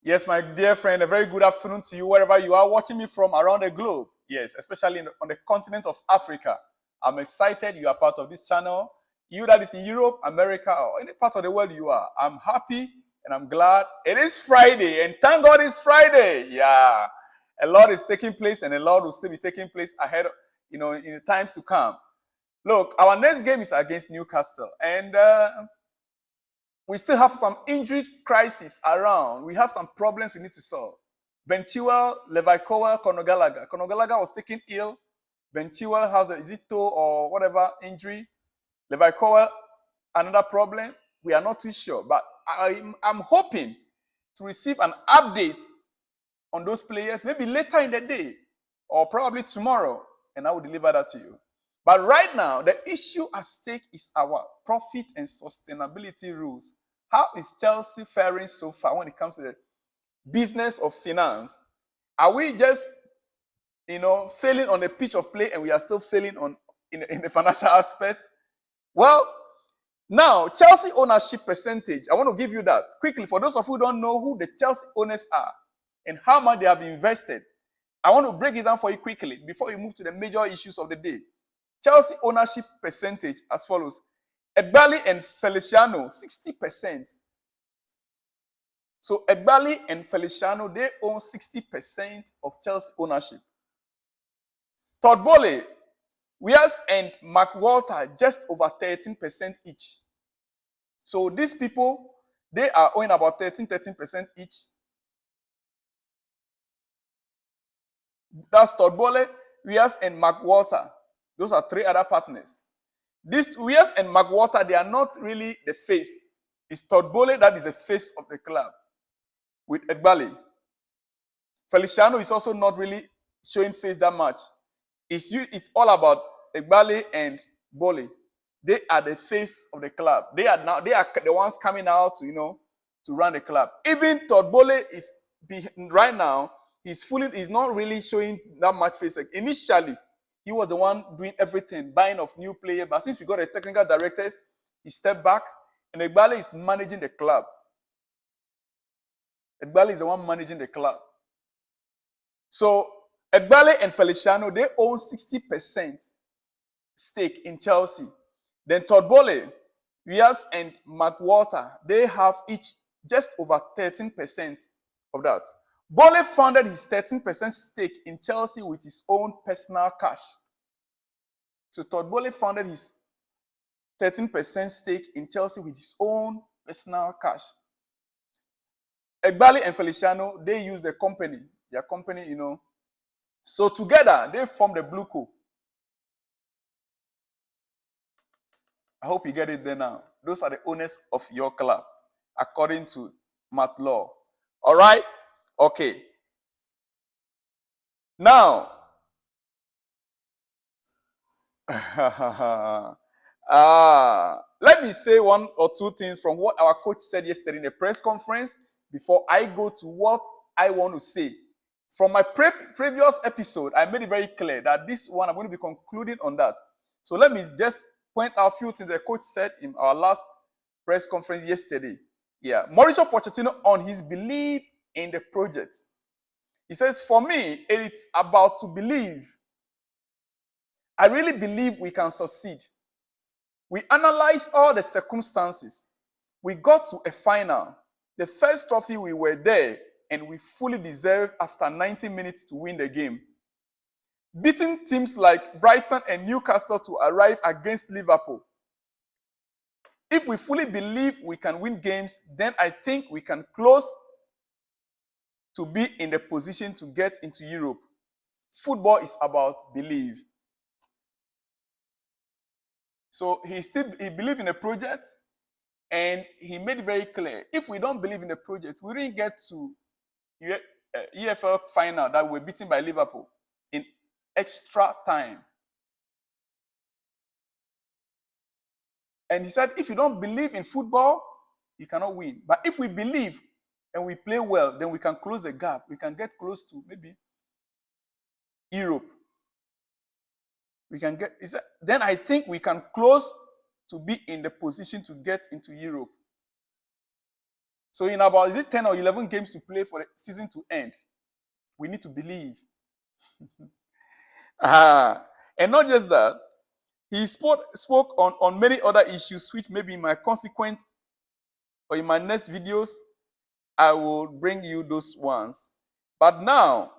Yes, my dear friend, a very good afternoon to you wherever you are watching me from around the globe. Yes, especially on the continent of Africa. I'm excited you are part of this channel. You that is in Europe, America, or any part of the world you are. I'm happy and I'm glad. It is Friday, and thank God it's Friday. Yeah. A lot is taking place, and a lot will still be taking place ahead, in the times to come. Look, our next game is against Newcastle, and we still have some injury crisis around. We have some problems we need to solve. Ben Chilwell, Levi Cowell, Conor Gallagher. Conor Gallagher was taken ill. Ben Chilwell has a toe or whatever injury. Levi Cowell, another problem. We are not too sure, but I'm hoping to receive an update on those players maybe later in the day or probably tomorrow, and I will deliver that to you. But right now, the issue at stake is our profit and sustainability rules. How is Chelsea faring so far when it comes to the business of finance? Are we just, failing on the pitch of play and we are still failing in the financial aspect? Well, now, Chelsea ownership percentage, I want to give you that quickly. For those of you who don't know who the Chelsea owners are and how much they have invested, I want to break it down for you quickly before we move to the major issues of the day. Chelsea ownership percentage as follows. Egbali and Feliciano, 60%. So Egbali and Feliciano, they own 60% of Chelsea ownership. Todd Boehly, Wias and Mark Walter, just over 13% each. So these people, they are owning about 13% each. That's Todd Boehly, Wias and Mark Walter. Those are three other partners. These Wias and Mark Walter, they are not really the face. It's Todd Boehly that is the face of the club with Egbali. Feliciano is also not really showing face that much. It's all about Egbali and Boehly. They are the face of the club. They are the ones coming out to run the club. Even Todd Boehly is right now. He's not really showing that much face. Like initially, he was the one doing everything, buying of new players. But since we got the technical directors, he stepped back, and Egbali is managing the club. Egbali is the one managing the club. So Egbali and Feliciano, they own 60% stake in Chelsea. Then Todd Boehly, Wias and Mark Walter, they have each just over 13% of that. Boehly funded his 13% stake in Chelsea with his own personal cash. So Todd Boehly funded his 13% stake in Chelsea with his own personal cash. Egbali and Feliciano, they use their company, So together, they form the Blue Co. I hope you get it there now. Those are the owners of your club, according to Matt Law. All right? Okay. Now, let me say one or two things from what our coach said yesterday in the press conference before I go to what I want to say. From my previous episode, I made it very clear that this one, I'm going to be concluding on that. So let me just point out a few things the coach said in our last press conference yesterday. Yeah, Mauricio Pochettino on his belief in the project. He says, for me, it's about to believe. I really believe we can succeed. We analyzed all the circumstances. We got to a final. The first trophy, we were there, and we fully deserve after 90 minutes to win the game. Beating teams like Brighton and Newcastle to arrive against Liverpool. If we fully believe we can win games, then I think we can close to be in the position to get into Europe. Football is about belief. So he believed in the project, and he made it very clear. If we don't believe in the project, we didn't get to EFL final that we were beaten by Liverpool in extra time. And he said, if you don't believe in football, you cannot win. But if we believe and we play well, then we can close the gap. We can get close to maybe Europe. Then I think we can close to be in the position to get into Europe. So in about, is it 10 or 11 games to play for the season to end? We need to believe. And not just that, he spoke on many other issues, which maybe in my consequent or in my next videos, I will bring you those ones. But now,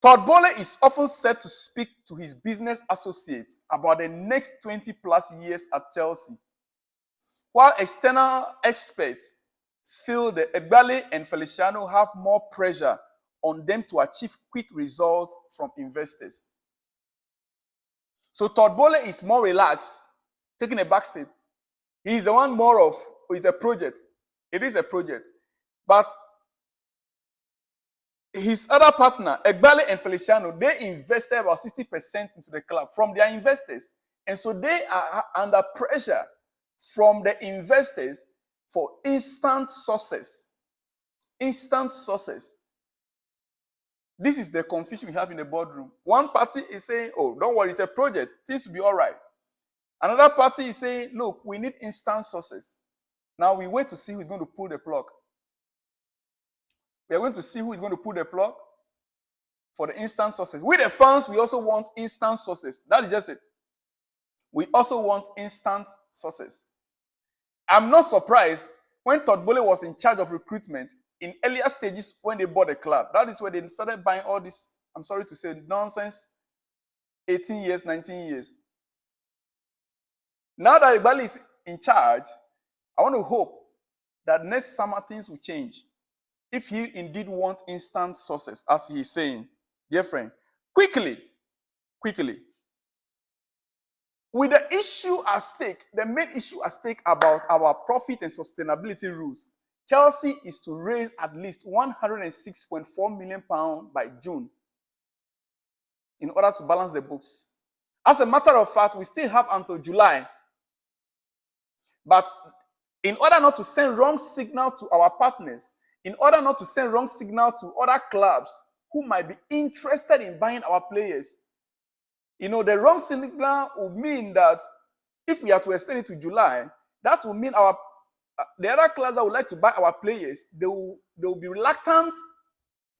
Todd Boehly is often said to speak to his business associates about the next 20 plus years at Chelsea, while external experts feel that Egbale and Feliciano have more pressure on them to achieve quick results from investors. So Todd Boehly is more relaxed, taking a backseat. He's the one more of, it's a project. It is a project. But his other partner, Egbale and Feliciano, they invested about 60% into the club from their investors. And so they are under pressure from the investors for instant success. Instant success. This is the confusion we have in the boardroom. One party is saying, oh, don't worry, it's a project. Things will be all right. Another party is saying, look, we need instant success. Now we wait to see who is going to pull the plug. We are going to see who is going to pull the plug for the instant success. With the fans, we also want instant success. That is just it. We also want instant success. I'm not surprised when Todd Boehly was in charge of recruitment in earlier stages when they bought the club. That is where they started buying all this, I'm sorry to say, nonsense, 18 years, 19 years. Now that Egbale is in charge, I want to hope that next summer things will change. If he indeed wants instant success, as he is saying, dear friend, quickly, with the issue at stake, the main issue at stake about our profit and sustainability rules, Chelsea is to raise at least £106.4 million by June in order to balance the books. As a matter of fact, we still have until July. But in order not to send wrong signal to our partners, in order not to send wrong signal to other clubs who might be interested in buying our players, the wrong signal would mean that if we are to extend it to July, that will mean the other clubs that would like to buy our players, they will be reluctant,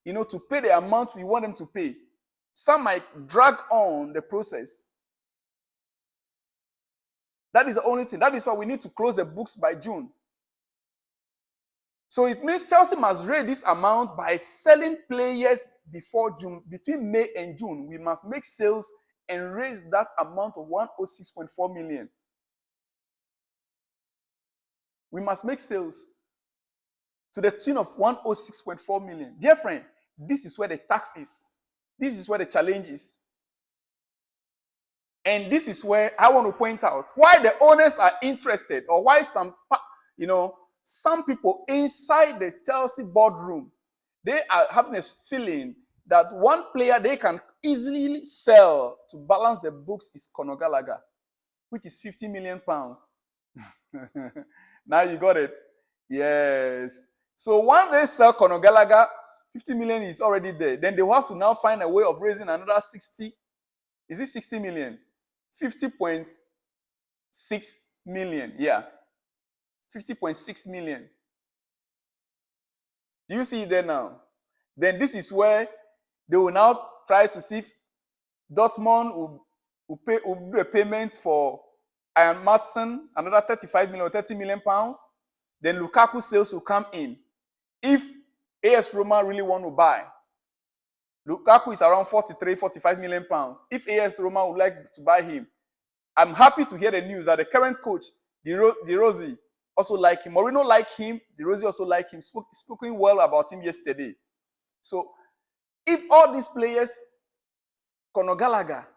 to pay the amount we want them to pay. Some might drag on the process. That is the only thing. That is why we need to close the books by June. So it means Chelsea must raise this amount by selling players before June. Between May and June, we must make sales and raise that amount of 106.4 million. We must make sales to the tune of 106.4 million. Dear friend, this is where the tax is. This is where the challenge is. And this is where I want to point out why the owners are interested, or why some people inside the Chelsea boardroom, they are having a feeling that one player they can easily sell to balance the books is Conor Gallagher, which is £50 million. Now you got it. Yes. So once they sell Conor Gallagher, 50 million is already there. Then they will have to now find a way of raising another 60. Is it 60 million? 50.6 million. Yeah. 50.6 million. Do you see it there now? Then this is where they will now try to see if Dortmund will do a payment for Ian Maatsen, another 35 million or 30 million pounds. Then Lukaku sales will come in. If AS Roma really want to buy, Lukaku is around 43, 45 million pounds. If AS Roma would like to buy him, I'm happy to hear the news that the current coach, De Rossi, also like him. Mourinho like him. De Rossi also like him. Spoken well about him yesterday. So, if all these players, Conor Gallagher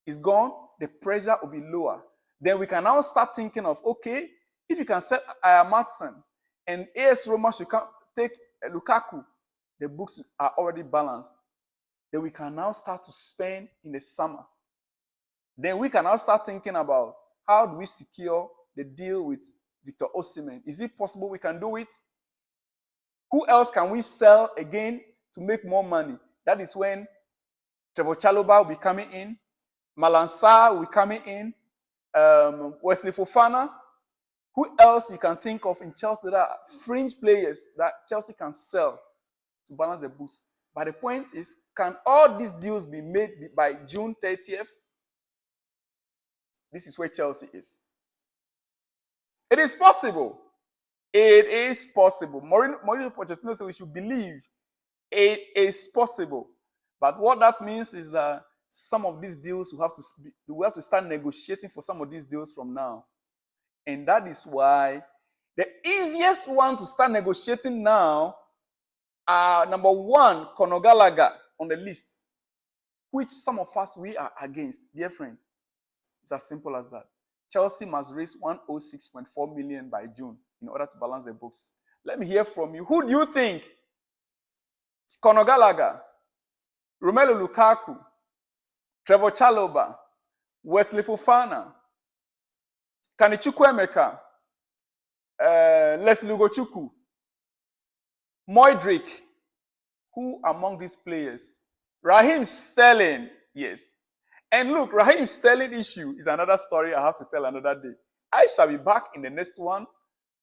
is gone, the pressure will be lower. Then we can now start thinking of, okay, if you can sell Ian Maatsen and AS Roma should take Lukaku, the books are already balanced. Then we can now start to spend in the summer. Then we can now start thinking about how do we secure the deal with Victor Osimhen. Is it possible we can do it? Who else can we sell again to make more money? That is when Trevor Chalobah will be coming in, Malang Sarr will be coming in, Wesley Fofana, Who else you can think of in Chelsea that are fringe players that Chelsea can sell to balance the books? But the point is, can all these deals be made by June 30th? This is where Chelsea is. It is possible. It is possible. Mourinho Pochettino said we should believe it is possible. But what that means is that some of these deals we have to start negotiating for some of these deals from now. And that is why the easiest one to start negotiating now are number one, Conor Gallagher on the list, which some of us we are against. Dear friend, it's as simple as that. Chelsea must raise 106.4 million by June in order to balance the books. Let me hear from you. Who do you think? Conor Gallagher, Romelu Lukaku, Trevor Chalobah, Wesley Fofana, Kanichukwu Emeka, Leslie Ugochukwu, Moidrick. Who among these players? Raheem Sterling, yes. And look, Raheem Sterling issue is another story I have to tell another day. I shall be back in the next one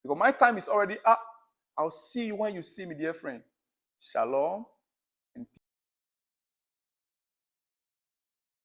because my time is already up. I'll see you when you see me, dear friend. Shalom.